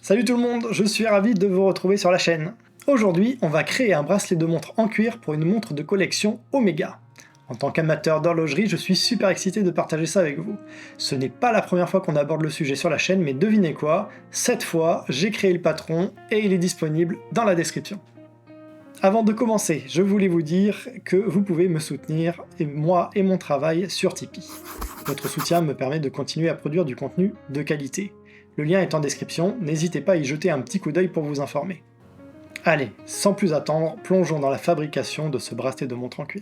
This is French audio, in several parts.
Salut tout le monde, je suis ravi de vous retrouver sur la chaîne. Aujourd'hui, on va créer un bracelet de montre en cuir pour une montre de collection Omega. En tant qu'amateur d'horlogerie, je suis super excité de partager ça avec vous. Ce n'est pas la première fois qu'on aborde le sujet sur la chaîne, mais devinez quoi, cette fois, j'ai créé le patron et il est disponible dans la description. Avant de commencer, je voulais vous dire que vous pouvez me soutenir, moi et mon travail, sur Tipeee. Votre soutien me permet de continuer à produire du contenu de qualité. Le lien est en description, n'hésitez pas à y jeter un petit coup d'œil pour vous informer. Allez, sans plus attendre, plongeons dans la fabrication de ce bracelet de montre en cuir.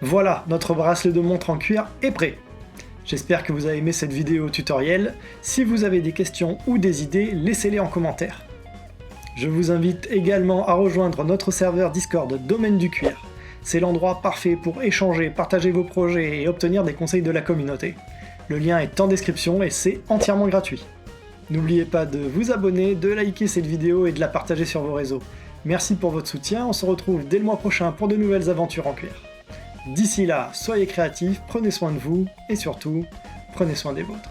Voilà, notre bracelet de montre en cuir est prêt. J'espère que vous avez aimé cette vidéo tutoriel. Si vous avez des questions ou des idées, laissez-les en commentaire. Je vous invite également à rejoindre notre serveur Discord Domaine du Cuir. C'est l'endroit parfait pour échanger, partager vos projets et obtenir des conseils de la communauté. Le lien est en description et c'est entièrement gratuit. N'oubliez pas de vous abonner, de liker cette vidéo et de la partager sur vos réseaux. Merci pour votre soutien, on se retrouve dès le mois prochain pour de nouvelles aventures en cuir. D'ici là, soyez créatifs, prenez soin de vous et surtout, prenez soin des vôtres.